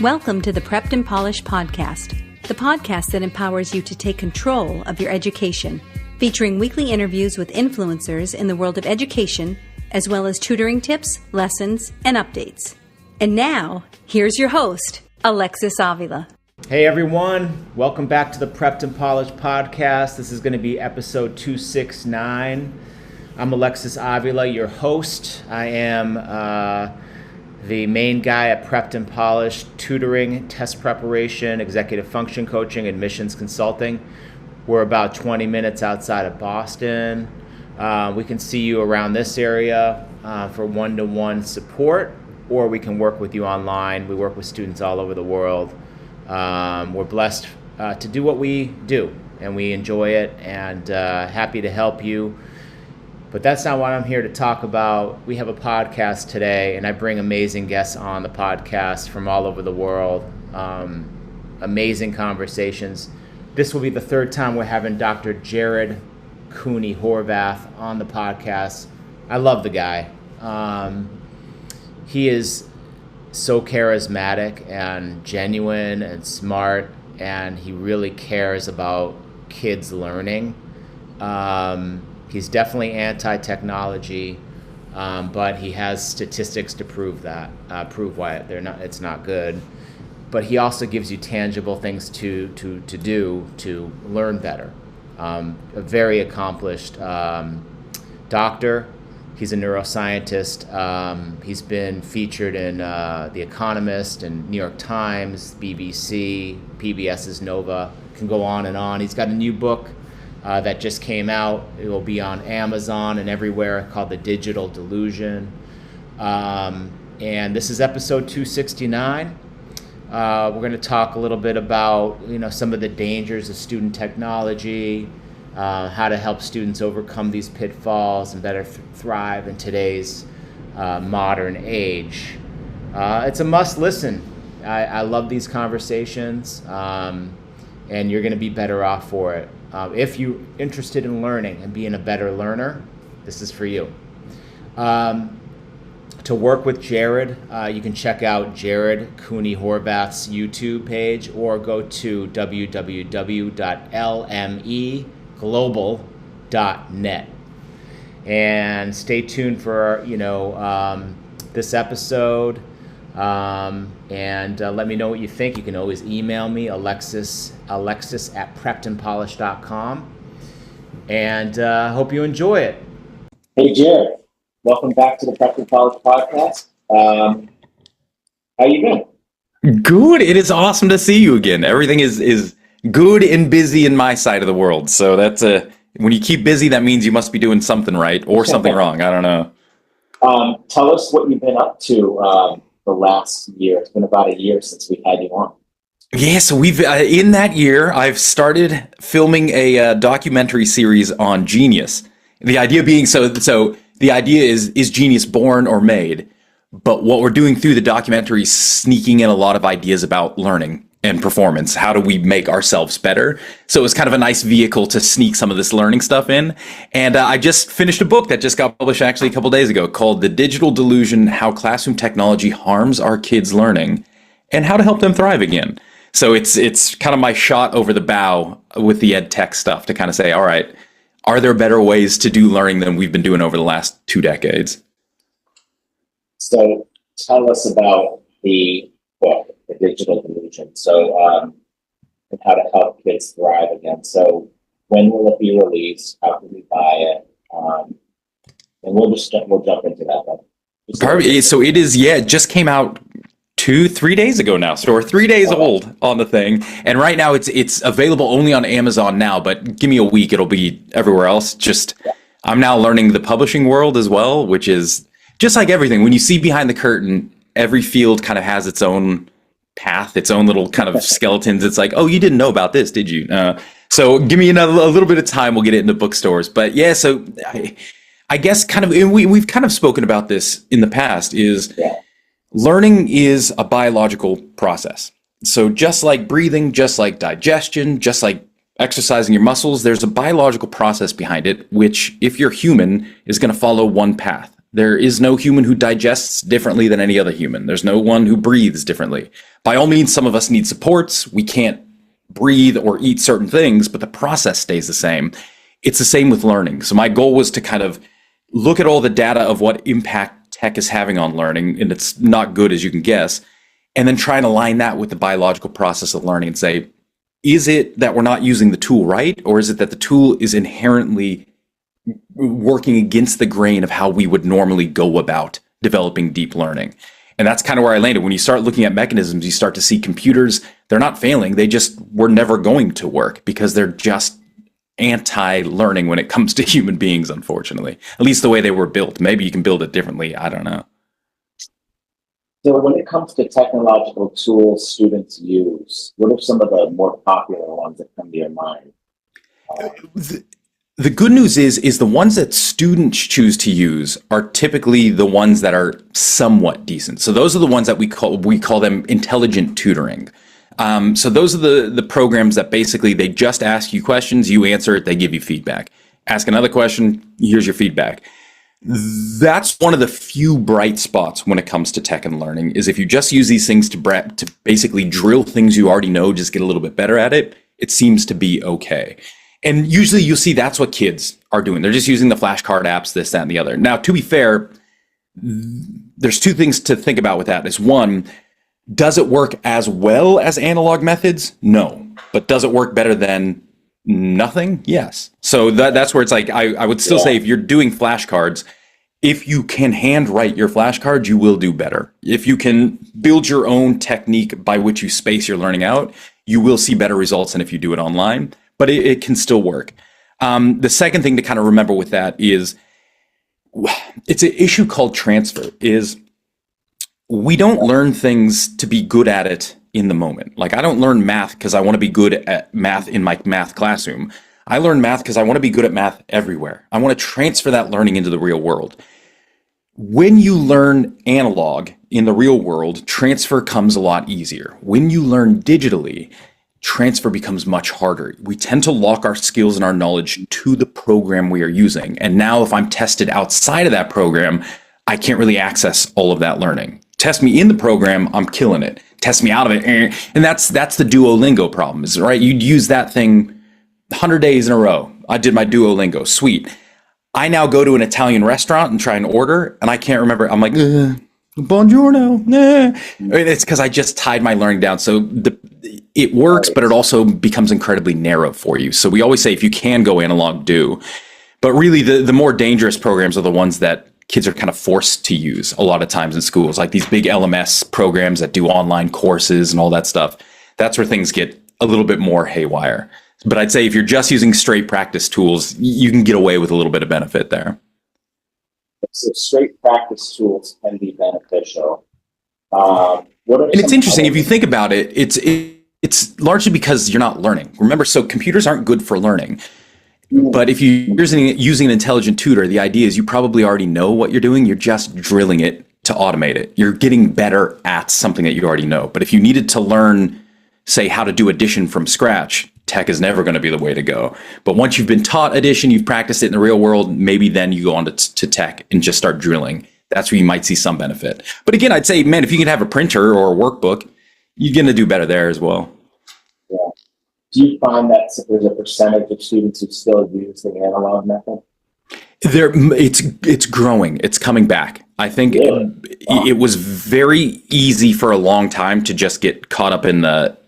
Welcome to the Prepped and Polished podcast, the podcast that empowers you to take control of your education, featuring weekly interviews with influencers in the world of education, as well as tutoring tips, lessons, and updates. And now, here's your host, Alexis Avila. Hey everyone, welcome back to the Prepped and Polished podcast. This is going to be episode 269. I'm Alexis Avila, your host. I am the main guy at Prepped and Polished, tutoring, test preparation, executive function coaching, admissions consulting. We're about 20 minutes outside of Boston. We can see you around this area for one-to-one support, or we can work with you online. We work with students all over the world. We're blessed to do what we do, and we enjoy it, and happy to help you. But that's not what I'm here to talk about. We have a podcast today, and I bring amazing guests on the podcast from all over the world. Amazing conversations. This will be the third time we're having Dr. Jared Cooney Horvath on the podcast. I love the guy. He is so charismatic and genuine and smart, and he really cares about kids learning. He's definitely anti-technology, but he has statistics to prove why it's not good. But he also gives you tangible things to do to learn better. A very accomplished doctor. He's a neuroscientist. He's been featured in the Economist and New York Times, BBC, PBS's Nova. Can go on and on. He's got a new book that just came out. It will be on Amazon and everywhere, called The Digital Delusion. And this is episode 269. We're going to talk a little bit about some of the dangers of student technology, how to help students overcome these pitfalls and better thrive in today's modern age. It's a must listen. I love these conversations, and you're going to be better off for it. If you're interested in learning and being a better learner, this is for you. To work with Jared, you can check out Jared Cooney Horvath's YouTube page, or go to www.lmeglobal.net. And stay tuned for this episode. And let me know what you think. You can always email me, Alexis at preppedandpolished.com. And hope you enjoy it. Hey, Jared. Welcome back to the Prepped and Polished podcast. How you doing? Good. It is awesome to see you again. Everything is good and busy in my side of the world. So that's when you keep busy, that means you must be doing something right or something wrong. I don't know. Tell us what you've been up to the last year. It's been about a year since we had you on. Yeah, so we've in that year, I've started filming a documentary series on genius. The idea being, so the idea is genius born or made? But what we're doing through the documentary is sneaking in a lot of ideas about learning and performance. How do we make ourselves better? So it was kind of a nice vehicle to sneak some of this learning stuff in. And I just finished a book that just got published actually a couple days ago called The Digital Delusion: How Classroom Technology Harms Our Kids' Learning and How to Help Them Thrive Again. So it's kind of my shot over the bow with the ed tech stuff to kind of say, all right, are there better ways to do learning than we've been doing over the last 2 decades? So tell us about the book, The Digital Delusion. So, and how to help kids thrive again. So when will it be released? How can we buy it? And we'll jump into that. So it is, it just came out 2-3 days ago now, so we're 3 days old on the thing, and right now it's available only on Amazon now, but give me a week, it'll be everywhere else. I'm now learning the publishing world as well, which is just like everything. When you see behind the curtain, every field kind of has its own path, its own little kind of skeletons. It's like, oh, you didn't know about this, did you? So give me a little bit of time, we'll get it into bookstores. But yeah, so I guess kind of, and we've kind of spoken about this in the past, is learning is a biological process. So just like breathing, just like digestion, just like exercising your muscles, there's a biological process behind it, which if you're human is going to follow one path. There is no human who digests differently than any other human. There's no one who breathes differently. By all means, some of us need supports. We can't breathe or eat certain things, but the process stays the same. It's the same with learning. So my goal was to kind of look at all the data of what impact tech is having on learning, and it's not good as you can guess, and then try and align that with the biological process of learning and say, is it that we're not using the tool right, or is it that the tool is inherently working against the grain of how we would normally go about developing deep learning? And that's kind of where I landed. When you start looking at mechanisms, you start to see computers, they're not failing. They just were never going to work because they're just anti-learning when it comes to human beings, unfortunately. At least the way they were built. Maybe you can build it differently. I don't know. So when it comes to technological tools students use, what are some of the more popular ones that come to your mind? The good news is the ones that students choose to use are typically the ones that are somewhat decent. So those are the ones that we call them intelligent tutoring. So those are the programs that basically they just ask you questions, you answer it, they give you feedback. Ask another question, here's your feedback. That's one of the few bright spots when it comes to tech and learning, is if you just use these things to basically drill things you already know, just get a little bit better at it, it seems to be okay. And usually you'll see that's what kids are doing. They're just using the flashcard apps, this, that, and the other. Now, to be fair, there's two things to think about with that. Is one, does it work as well as analog methods? No. But does it work better than nothing? Yes. So that's where it's like, I would still say if you're doing flashcards, if you can handwrite your flashcards, you will do better. If you can build your own technique by which you space your learning out, you will see better results than if you do it online. But it can still work. The second thing to kind of remember with that is, it's an issue called transfer, is we don't learn things to be good at it in the moment. Like, I don't learn math because I want to be good at math in my math classroom. I learn math because I want to be good at math everywhere. I want to transfer that learning into the real world. When you learn analog in the real world, transfer comes a lot easier. When you learn digitally, transfer becomes much harder. We tend to lock our skills and our knowledge to the program we are using. And now if I'm tested outside of that program, I can't really access all of that learning. Test me in the program, I'm killing it. Test me out of it, and that's the Duolingo problem, is right? You'd use that thing 100 days in a row. I did my Duolingo, sweet. I now go to an Italian restaurant and try and order, and I can't remember. I'm like, buongiorno. It's because I just tied my learning down. So it works, but it also becomes incredibly narrow for you. So we always say if you can go analog, do. But really, the more dangerous programs are the ones that kids are kind of forced to use a lot of times in schools, like these big LMS programs that do online courses and all that stuff. That's where things get a little bit more haywire. But I'd say if you're just using straight practice tools, you can get away with a little bit of benefit there. So straight practice tools can be beneficial. And it's interesting, if you think about it, it's largely because you're not learning. Remember, so computers aren't good for learning. But if you're using an intelligent tutor, the idea is you probably already know what you're doing. You're just drilling it to automate it. You're getting better at something that you already know. But if you needed to learn, say, how to do addition from scratch, tech is never going to be the way to go. But once you've been taught addition, you've practiced it in the real world, maybe then you go on to tech and just start drilling. That's where you might see some benefit. But again, I'd say, man, if you can have a printer or a workbook, you're going to do better there as well. Yeah. Do you find that there's a percentage of students who still use the analog method? It's growing. It's coming back. I think it was very easy for a long time to just get caught up in the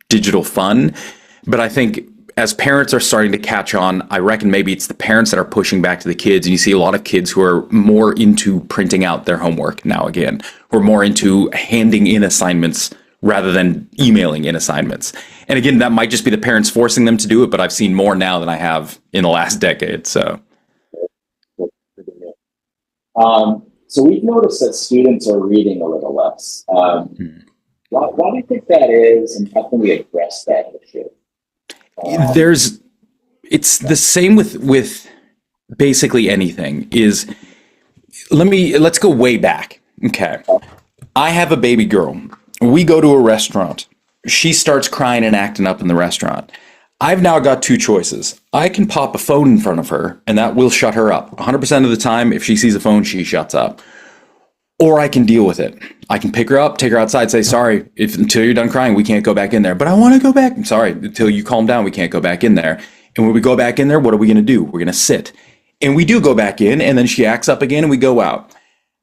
digital fun. But I think as parents are starting to catch on, I reckon maybe it's the parents that are pushing back to the kids. And you see a lot of kids who are more into printing out their homework now again, who are more into handing in assignments rather than emailing in assignments. And again, that might just be the parents forcing them to do it, but I've seen more now than I have in the last decade. So we've noticed that students are reading a little less. Why do you think that is, and how can we address that issue? It's the same with basically anything. Let's go way back. Okay. I have a baby girl. We go to a restaurant. She starts crying and acting up in the restaurant. I've now got two choices. I can pop a phone in front of her, and that will shut her up. 100% of the time, if she sees a phone, she shuts up. Or I can deal with it. I can pick her up, take her outside, say, sorry, until you're done crying, we can't go back in there. But I want to go back. I'm sorry, until you calm down, we can't go back in there. And when we go back in there, what are we going to do? We're going to sit. And we do go back in, and then she acts up again, and we go out.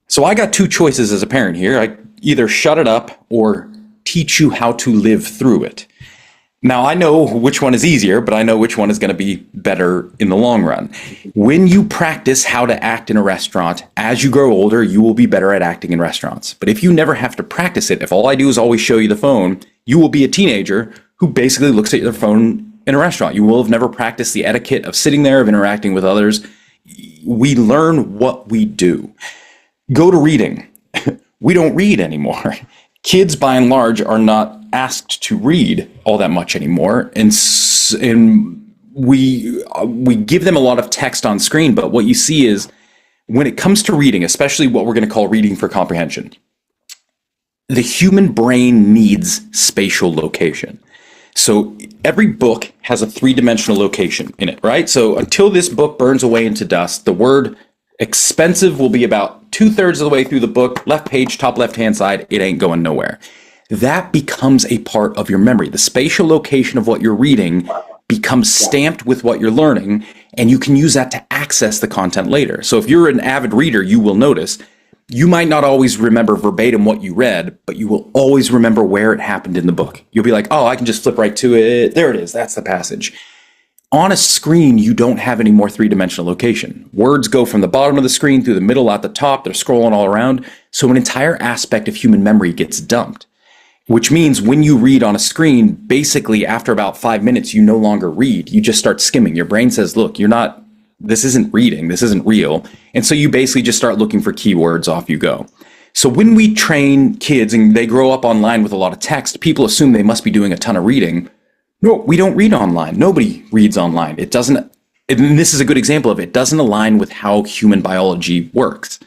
So I got two choices as a parent here. I either shut it up or teach you how to live through it. Now, I know which one is easier, but I know which one is going to be better in the long run. When you practice how to act in a restaurant, as you grow older, you will be better at acting in restaurants. But if you never have to practice it, if all I do is always show you the phone, you will be a teenager who basically looks at their phone in a restaurant. You will have never practiced the etiquette of sitting there, of interacting with others. We learn what we do. Go to reading. We don't read anymore. Kids, by and large, are not asked to read all that much anymore, and we give them a lot of text on screen. But what you see is, when it comes to reading, especially what we're going to call reading for comprehension, the human brain needs spatial location. So every book has a three-dimensional location in it, right? So until this book burns away into dust, the word expensive will be about 2/3 of the way through the book, left page, top left-hand side, it ain't going nowhere. That becomes a part of your memory. The spatial location of what you're reading becomes stamped with what you're learning, and you can use that to access the content later. So if you're an avid reader, you will notice you might not always remember verbatim what you read, but you will always remember where it happened in the book. You'll be like, oh, I can just flip right to it. There it is. That's the passage. On a screen, you don't have any more three-dimensional location. Words go from the bottom of the screen through the middle out the top. They're scrolling all around. So an entire aspect of human memory gets dumped, which means when you read on a screen, basically after about 5 minutes, you no longer read. You just start skimming. Your brain says, look, this isn't reading. This isn't real. And so you basically just start looking for keywords. Off you go. So when we train kids and they grow up online with a lot of text, people assume they must be doing a ton of reading. No, we don't read online. Nobody reads online. It doesn't, and this is a good example of it, doesn't align with how human biology works.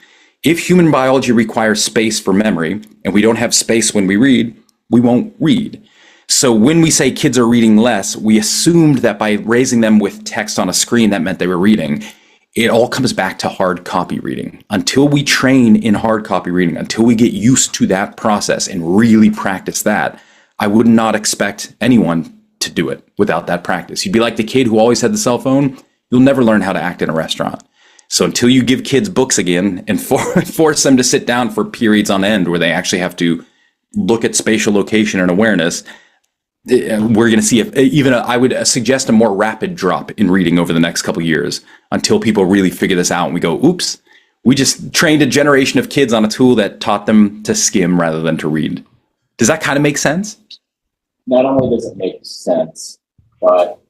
If human biology requires space for memory, and we don't have space when we read, we won't read. So when we say kids are reading less, we assumed that by raising them with text on a screen, that meant they were reading. It all comes back to hard copy reading. Until we train in hard copy reading, until we get used to that process and really practice that, I would not expect anyone to do it without that practice. You'd be like the kid who always had the cell phone. You'll never learn how to act in a restaurant. So until you give kids books again and force them to sit down for periods on end where they actually have to look at spatial location and awareness, we're going to see I would suggest a more rapid drop in reading over the next couple of years until people really figure this out and we go, oops, we just trained a generation of kids on a tool that taught them to skim rather than to read. Does that kind of make sense? Not only does it make sense, but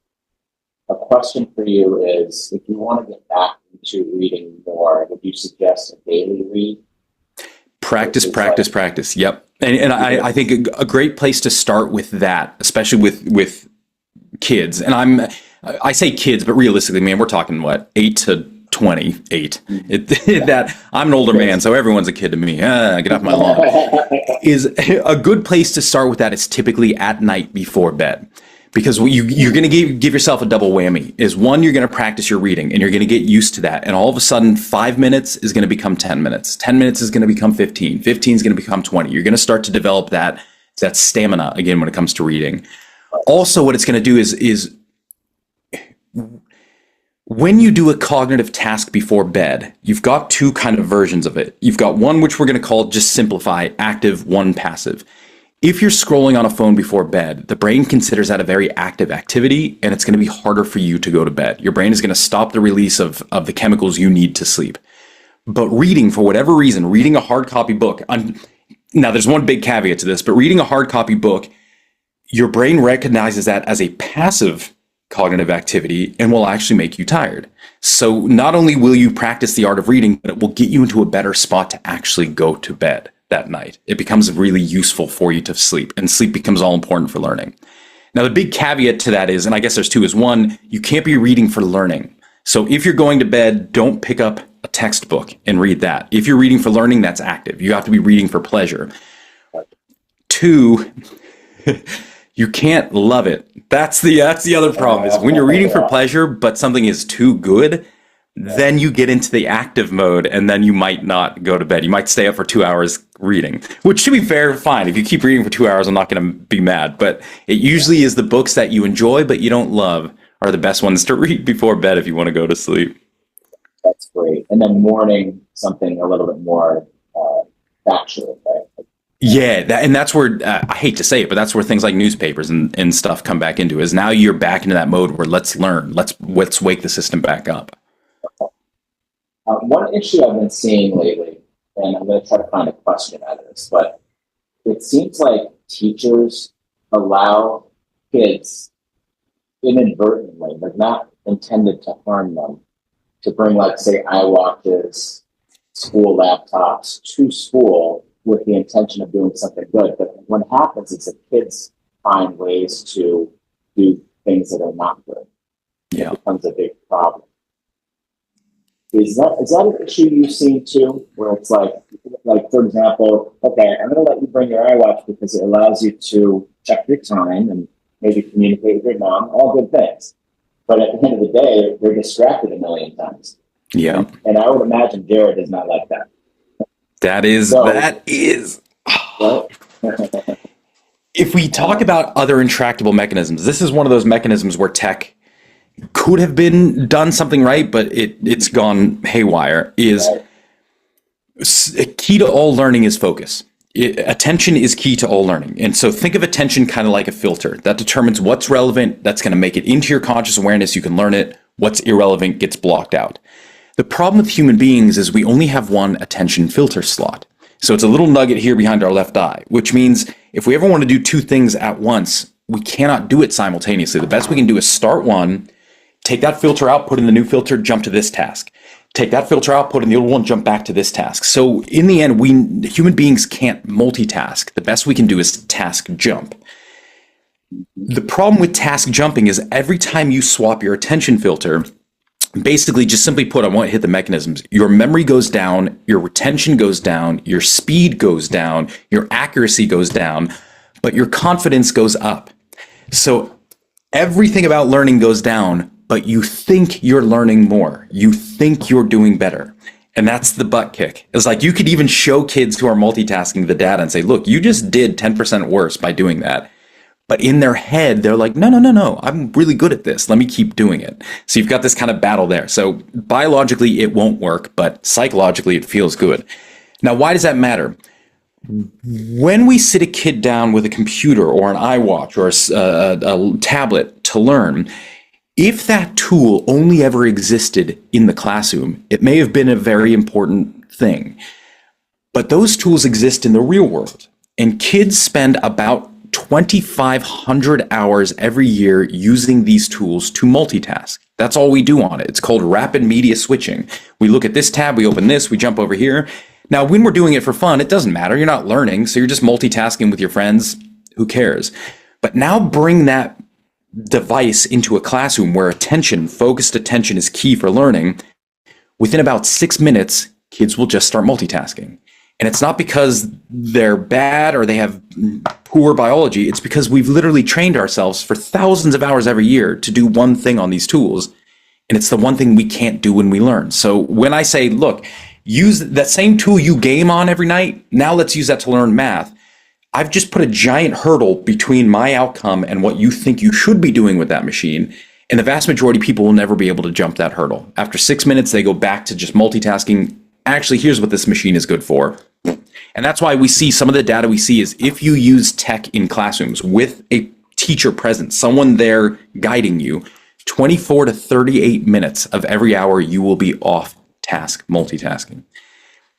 a question for you is, if you want to get back into reading more, would you suggest a daily read? Practice. Yep. And I think a great place to start with that, especially with kids, and I say kids, but realistically, man, we're talking what, 8 to 28. That I'm an older man, so everyone's a kid to me. Get off my lawn. Is a good place to start with that is typically at night before bed, because you're going to give yourself a double whammy. Is one, you're going to practice your reading and you're going to get used to that, and all of a sudden 5 minutes is going to become 10 minutes. 10 minutes is going to become 15. 15 is going to become 20. You're going to start to develop that stamina again when it comes to reading. Also, what it's going to do is when you do a cognitive task before bed, you've got two kind of versions of it. You've got one which we're going to call, just simplify, active, one passive. If you're scrolling on a phone before bed, the brain considers that a very active activity, and it's going to be harder for you to go to bed. Your brain is going to stop the release of the chemicals you need to sleep. But reading, for whatever reason, reading a hard copy book, now there's one big caveat to this, but reading a hard copy book, your brain recognizes that as a passive cognitive activity and will actually make you tired. So not only will you practice the art of reading, but it will get you into a better spot to actually go to bed that night. It becomes really useful for you to sleep, and sleep becomes all important for learning. Now, the big caveat to that is, and I guess there's two, is one, you can't be reading for learning. So if you're going to bed, don't pick up a textbook and read that. If you're reading for learning, that's active. You have to be reading for pleasure. Two, You can't love it. That's the other problem is when you're reading for pleasure, but something is too good, then you get into the active mode and then you might not go to bed. You might stay up for 2 hours reading, which to be fair, fine. If you keep reading for 2 hours, I'm not going to be mad, but it usually is the books that you enjoy, but you don't love are the best ones to read before bed if you want to go to sleep. That's great. And then morning, something a little bit more factual, right? Yeah, and that's where, I hate to say it, but that's where things like newspapers and stuff come back into, is now you're back into that mode where let's learn, let's wake the system back up. One issue I've been seeing lately, and I'm going to try to find a question out of this, but it seems like teachers allow kids inadvertently, but not intended to harm them, to bring, like, say, iWatches, school laptops to school with the intention of doing something good. But what happens is that kids find ways to do things that are not good. Yeah. It becomes a big problem. Is that an issue you've seen too, where it's like for example, okay, I'm going to let you bring your iWatch because it allows you to check your time and maybe communicate with your mom, all good things. But at the end of the day, they're distracted a million times. Yeah. And I would imagine Jared is not like that. That is. Well, if we talk about other intractable mechanisms, this is one of those mechanisms where tech could have been done something right, but it's gone haywire. Is key to all learning is focus. Attention is key to all learning. And so think of attention kind of like a filter that determines what's relevant, that's going to make it into your conscious awareness, you can learn it. What's irrelevant gets blocked out. The problem with human beings is we only have one attention filter slot. So it's a little nugget here behind our left eye, which means if we ever want to do two things at once, we cannot do it simultaneously. The best we can do is start one, take that filter out, put in the new filter, jump to this task. Take that filter out, put in the old one, jump back to this task. So in the end, human beings can't multitask. The best we can do is task jump. The problem with task jumping is every time you swap your attention filter, basically, just simply put, I won't hit the mechanisms. Your memory goes down, your retention goes down, your speed goes down, your accuracy goes down, but your confidence goes up. So everything about learning goes down, but you think you're learning more. You think you're doing better. And that's the butt kick. It's like you could even show kids who are multitasking the data and say, look, you just did 10% worse by doing that. But in their head, they're like, no, I'm really good at this. Let me keep doing it. So you've got this kind of battle there. So biologically, it won't work, but psychologically, it feels good. Now, why does that matter? When we sit a kid down with a computer or an iWatch or a tablet to learn, if that tool only ever existed in the classroom, it may have been a very important thing. But those tools exist in the real world. And kids spend about 2,500 hours every year using these tools to multitask. That's all we do on it. It's called rapid media switching. We look at this tab, we open this, we jump over here. Now, when we're doing it for fun, it doesn't matter. You're not learning, so you're just multitasking with your friends. Who cares? But now bring that device into a classroom where focused attention is key for learning. Within about 6 minutes, kids will just start multitasking. And it's not because they're bad or they have poor biology. It's because we've literally trained ourselves for thousands of hours every year to do one thing on these tools. And it's the one thing we can't do when we learn. So when I say, look, use that same tool you game on every night, now let's use that to learn math. I've just put a giant hurdle between my outcome and what you think you should be doing with that machine. And the vast majority of people will never be able to jump that hurdle. After 6 minutes, they go back to just multitasking. Actually, here's what this machine is good for. And that's why we see some of the data we see is if you use tech in classrooms with a teacher present, someone there guiding you, 24 to 38 minutes of every hour, you will be off task multitasking.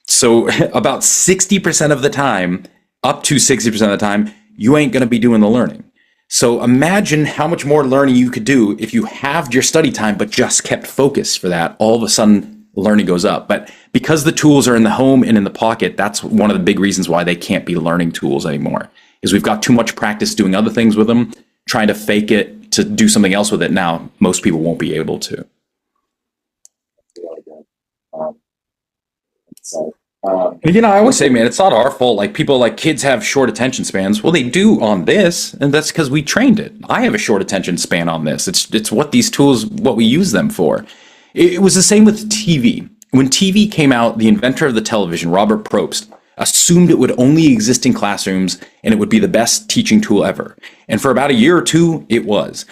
So about 60% of the time, up to 60% of the time, you ain't going to be doing the learning. So imagine how much more learning you could do if you halved your study time, but just kept focus for that. All of a sudden, learning goes up. But because the tools are in the home and in the pocket, that's one of the big reasons why they can't be learning tools anymore, is we've got too much practice doing other things with them, trying to fake it to do something else with it. Now, most people won't be able to. Really good. So I always say, man, it's not our fault. Like people, like kids have short attention spans. Well, they do on this, and that's because we trained it. I have a short attention span on this. It's what these tools, what we use them for. It was the same with TV. When TV came out, the inventor of the television, Robert Probst, assumed it would only exist in classrooms and it would be the best teaching tool ever. And for about a year or two, it was.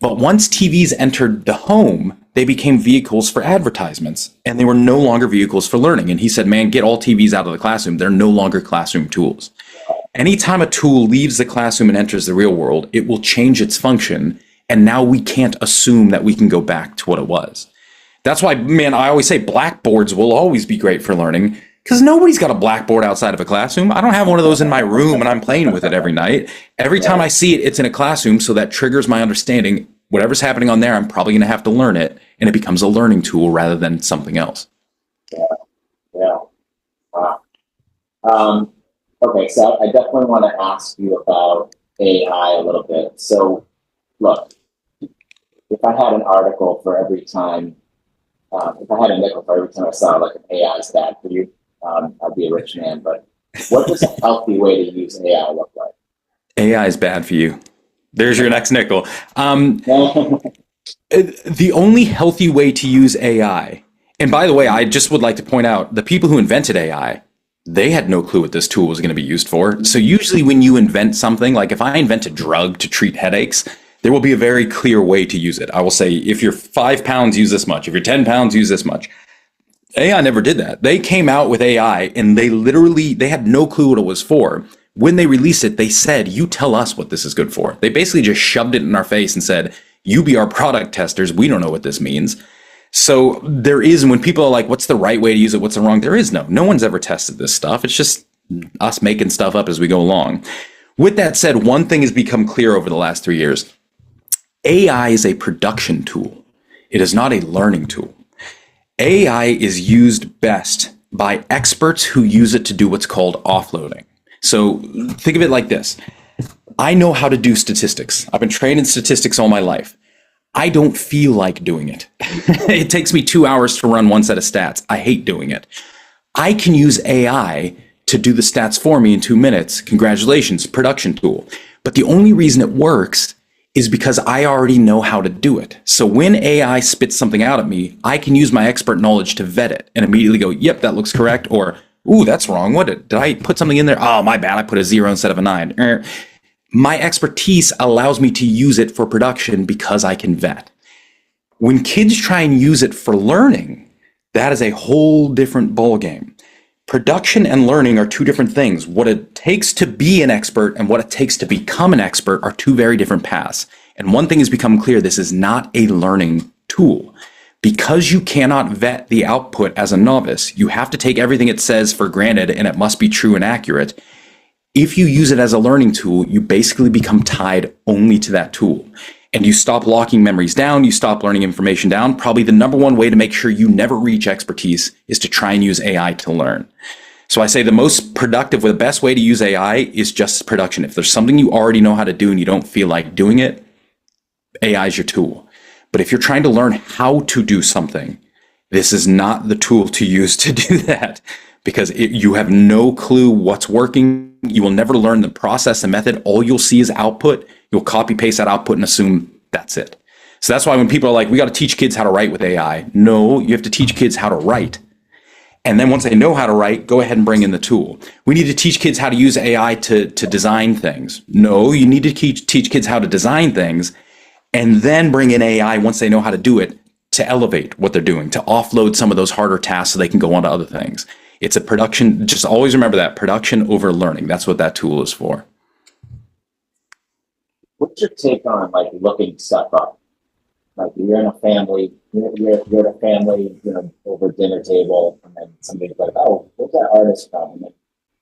But once TVs entered the home, they became vehicles for advertisements, and they were no longer vehicles for learning. And he said, man, get all TVs out of the classroom. They're no longer classroom tools. Anytime a tool leaves the classroom and enters the real world, it will change its function. And now we can't assume that we can go back to what it was. That's why, man, I always say blackboards will always be great for learning, because nobody's got a blackboard outside of a classroom. I don't have one of those in my room and I'm playing with it every night. Every time I see it, it's in a classroom, so that triggers my understanding. Whatever's happening on there, I'm probably going to have to learn it, and it becomes a learning tool rather than something else. Yeah. Wow. Okay, so I definitely want to ask you about AI a little bit. So, look, if I had an article for every time, if I had a nickel for every time I saw like an AI is bad for you, I'd be a rich man. But what does a healthy way to use AI look like? AI is bad for you. There's your next nickel. The only healthy way to use AI, and by the way, I just would like to point out, the people who invented AI, they had no clue what this tool was going to be used for. So usually when you invent something, like if I invent a drug to treat headaches, there will be a very clear way to use it. I will say, if you're 5 pounds, use this much. If you're 10 pounds, use this much. AI never did that. They came out with AI and they had no clue what it was for. When they released it, they said, you tell us what this is good for. They basically just shoved it in our face and said, you be our product testers. We don't know what this means. So there is, when people are like, what's the right way to use it? What's the wrong? There is no one's ever tested this stuff. It's just us making stuff up as we go along. With that said, one thing has become clear over the last 3 years. AI is a production tool. It is not a learning tool. AI is used best by experts who use it to do what's called offloading. So think of it like this. I know how to do statistics. I've been trained in statistics all my life. I don't feel like doing it. It takes me 2 hours to run one set of stats. I hate doing it. I can use AI to do the stats for me in 2 minutes. Congratulations, production tool. But the only reason it works is because I already know how to do it. So when AI spits something out at me, I can use my expert knowledge to vet it and immediately go, yep, that looks correct, or ooh, that's wrong. What did I put something in there? Oh, my bad. I put a 0 instead of a 9. My expertise allows me to use it for production because I can vet. When kids try and use it for learning, that is a whole different ballgame. Production and learning are two different things. What it takes to be an expert and what it takes to become an expert are two very different paths. And one thing has become clear, this is not a learning tool. Because you cannot vet the output as a novice, you have to take everything it says for granted and it must be true and accurate. If you use it as a learning tool, you basically become tied only to that tool. And you stop locking memories down, you stop learning information down. Probably the number one way to make sure you never reach expertise is to try and use AI to learn. So I say the most productive or the best way to use AI is just production. If there's something you already know how to do and you don't feel like doing it, AI is your tool. But if you're trying to learn how to do something, this is not the tool to use to do that, because you have no clue what's working. You will never learn the process and method. All you'll see is output. You'll copy paste that output and assume that's it. So that's why when people are like, we got to teach kids how to write with AI. No, you have to teach kids how to write. And then once they know how to write, go ahead and bring in the tool. We need to teach kids how to use AI to design things. No, you need to teach kids how to design things and then bring in AI once they know how to do it to elevate what they're doing, to offload some of those harder tasks so they can go on to other things. It's a production, just always remember that, production over learning. That's what that tool is for. What's your take on like looking stuff up? Like you're in a family, you're at a family, over dinner table, and then somebody's like, oh, what's that artist from? And then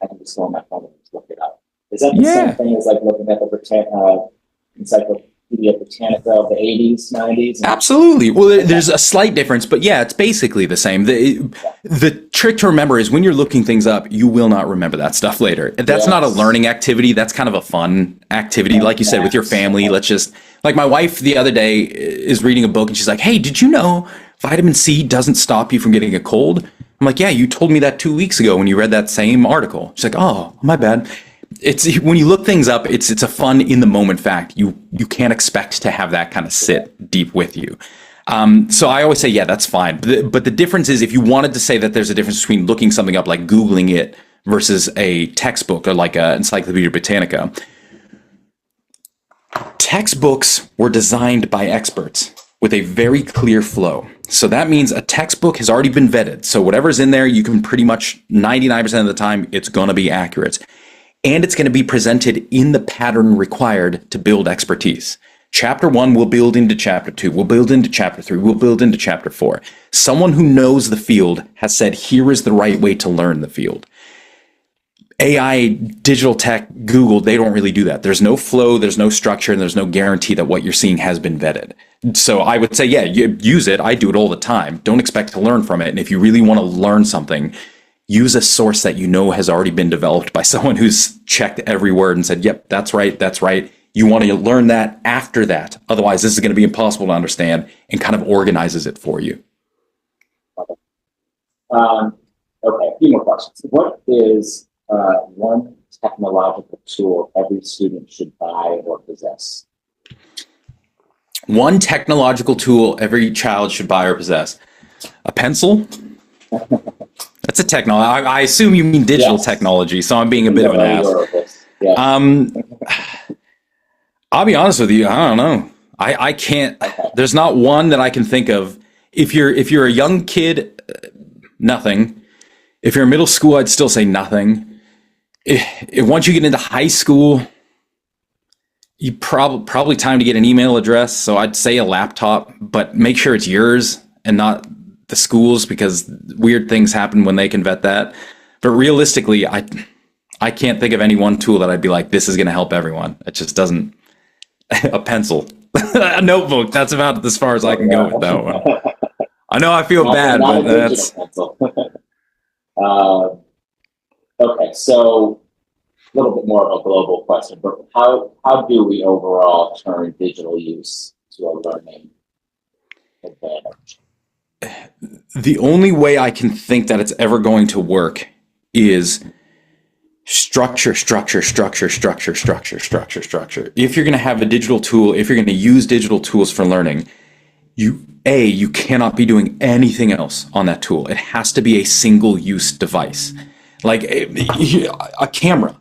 I can just go on my phone and just look it up. Is that the same thing as like looking at the Encyclopedia Britannica of the 80s, 90s? Absolutely. Well, there's a slight difference, but yeah, it's basically the same. The trick to remember is when you're looking things up, you will not remember that stuff later. That's not a learning activity. That's kind of a fun activity. Like you said, with your family, let's just, like my wife the other day is reading a book and she's like, hey, did you know vitamin C doesn't stop you from getting a cold. I'm like, yeah, you told me that 2 weeks ago when you read that same article. She's like, oh, my bad. It's when you look things up, it's a fun in the moment fact. You can't expect to have that kind of sit deep with you. So I always say, yeah, that's fine. But the difference is, if you wanted to say that there's a difference between looking something up, like Googling it, versus a textbook or like a Encyclopedia Britannica, textbooks were designed by experts with a very clear flow. So that means a textbook has already been vetted. So whatever's in there, you can pretty much 99% of the time, it's going to be accurate. And it's going to be presented in the pattern required to build expertise. Chapter 1 will build into Chapter 2, will build into Chapter 3, will build into Chapter 4. Someone who knows the field has said, here is the right way to learn the field. AI, digital tech, Google, they don't really do that. There's no flow, there's no structure, and there's no guarantee that what you're seeing has been vetted. So I would say, yeah, you use it. I do it all the time. Don't expect to learn from it. And if you really want to learn something, use a source that you know has already been developed by someone who's checked every word and said, yep, that's right, that's right. You want to learn that after that. Otherwise, this is going to be impossible to understand, and kind of organizes it for you. Okay, a few more questions. What is one technological tool every student should buy or possess? One technological tool every child should buy or possess. A pencil? That's a technology. I assume you mean digital technology, so I'm being a bit of an ass. Yeah. I'll be honest with you, I don't know. I can't, there's not one that I can think of. If you're a young kid, nothing. If you're in middle school, I'd still say nothing. If once you get into high school, you probably time to get an email address. So I'd say a laptop, but make sure it's yours and not the school's, because weird things happen when they can vet that. But realistically, I can't think of any one tool that I'd be like, this is going to help everyone. It just doesn't. A pencil, a notebook. That's about as far as I can go with that one. I know I feel bad, but that's. Okay, so a little bit more of a global question, but how do we overall turn digital use to a learning advantage? The only way I can think that it's ever going to work is structure. If you're going to have a digital tool, if you're going to use digital tools for learning, you cannot be doing anything else on that tool. It has to be a single-use device. Like a camera.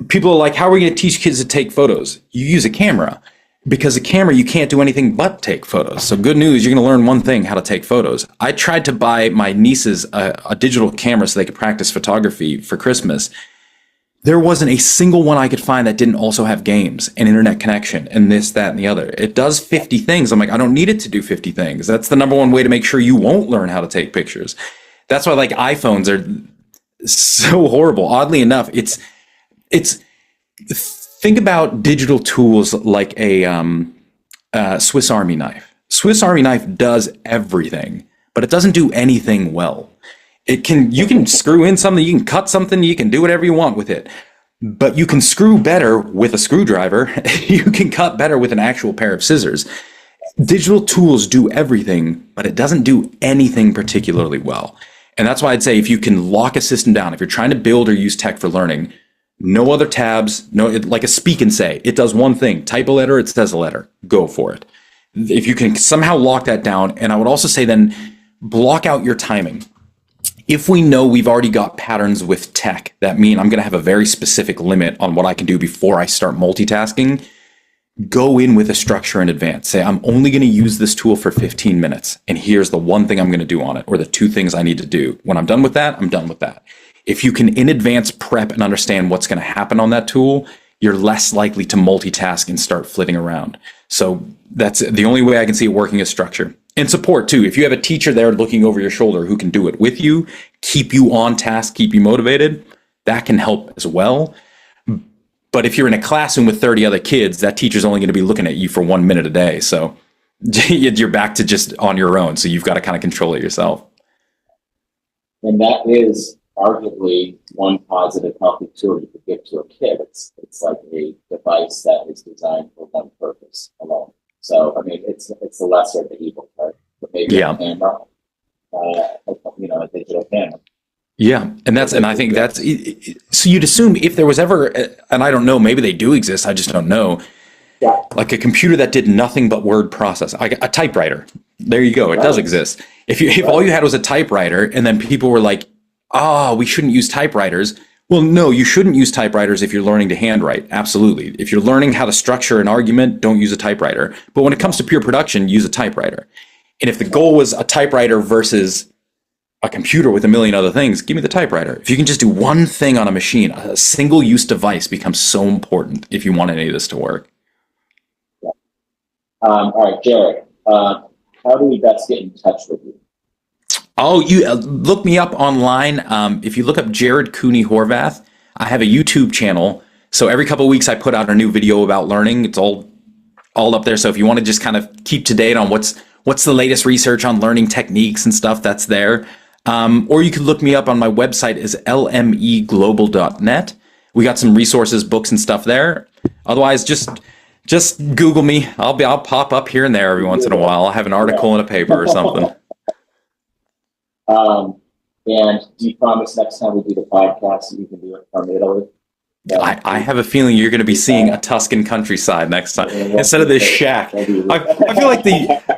People are like, how are we going to teach kids to take photos? You use a camera. Because a camera, you can't do anything but take photos. So good news, you're going to learn one thing, how to take photos. I tried to buy my nieces a digital camera so they could practice photography for Christmas. There wasn't a single one I could find that didn't also have games and internet connection and this, that, and the other. It does 50 things. I'm like, I don't need it to do 50 things. That's the number one way to make sure you won't learn how to take pictures. That's why like iPhones are so horrible. Oddly enough, it's think about digital tools like a Swiss Army knife. Swiss Army knife does everything, but it doesn't do anything well. You can screw in something, you can cut something, you can do whatever you want with it. But you can screw better with a screwdriver. You can cut better with an actual pair of scissors. Digital tools do everything, but it doesn't do anything particularly well. And that's why I'd say if you can lock a system down, if you're trying to build or use tech for learning, no other tabs, like a speak and say. It does one thing. Type a letter, it says a letter. Go for it. If you can somehow lock that down, and I would also say then block out your timing. If we know we've already got patterns with tech that mean I'm going to have a very specific limit on what I can do before I start multitasking, go in with a structure in advance. Say, I'm only going to use this tool for 15 minutes, and here's the one thing I'm going to do on it, or the two things I need to do. When I'm done with that, I'm done with that. If you can in advance prep and understand what's going to happen on that tool, you're less likely to multitask and start flitting around. So that's the only way I can see it working is structure. And support too. If you have a teacher there looking over your shoulder who can do it with you, keep you on task, keep you motivated, that can help as well. But if you're in a classroom with 30 other kids, that teacher's only going to be looking at you for 1 minute a day. So you're back to just on your own. So you've got to kind of control it yourself. And that is arguably one positive healthy tool you could give to a kid. It's like a device that is designed for one purpose alone. So I mean, it's the lesser of the evil, right? but maybe Yeah. a camera, a digital camera. Yeah, and I think that's so. You'd assume if there was ever, and I don't know, maybe they do exist. I just don't know. Yeah. Like a computer that did nothing but word process, a typewriter. There you go. It does exist. If all you had was a typewriter, and then people were like, "Oh, we shouldn't use typewriters." Well, no, you shouldn't use typewriters if you're learning to handwrite. Absolutely. If you're learning how to structure an argument, don't use a typewriter. But when it comes to pure production, use a typewriter. And if the goal was a typewriter versus a computer with a million other things, give me the typewriter. If you can just do one thing on a machine, a single-use device becomes so important if you want any of this to work. Yeah. All right, Jared, how do we best get in touch with you? Oh, you look me up online. If you look up Jared Cooney Horvath, I have a YouTube channel. So every couple of weeks I put out a new video about learning. It's all up there. So if you want to just kind of keep to date on what's the latest research on learning techniques and stuff, that's there. Or you could look me up on my website is lmeglobal.net. We got some resources, books and stuff there. Otherwise, just Google me. I'll pop up here and there every once in a while. I'll have an article in a paper or something. And do you promise next time we do the podcast that you can do it from Italy? I have a feeling you're going to be seeing a Tuscan countryside next time instead of this shack. I feel like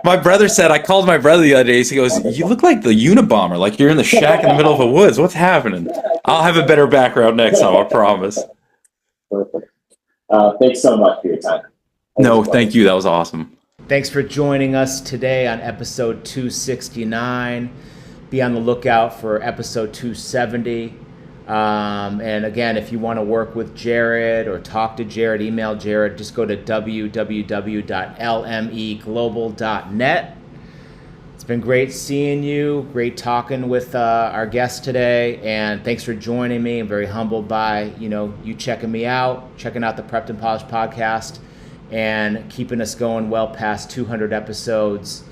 my brother said, I called my brother the other day. He goes, "You look like the Unabomber, like you're in the shack in the middle of the woods. What's happening?" I'll have a better background next time, I promise. Perfect. Thanks so much for your time. No, thank you. That was awesome. Thanks for joining us today on episode 269. Be on the lookout for episode 270. And again, if you want to work with Jared or talk to Jared, email Jared, just go to www.lmeglobal.net. It's been great seeing you, great talking with our guest today, and thanks for joining me. I'm very humbled by you checking me out, checking out the Prepped and Polished podcast, and keeping us going well past 200 episodes.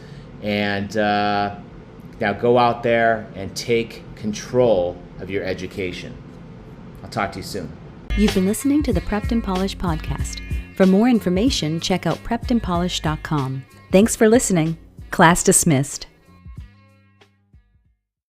And now go out there and take control of your education. I'll talk to you soon. You've been listening to the Prepped and Polished podcast. For more information, check out preppedandpolished.com. Thanks for listening. Class dismissed.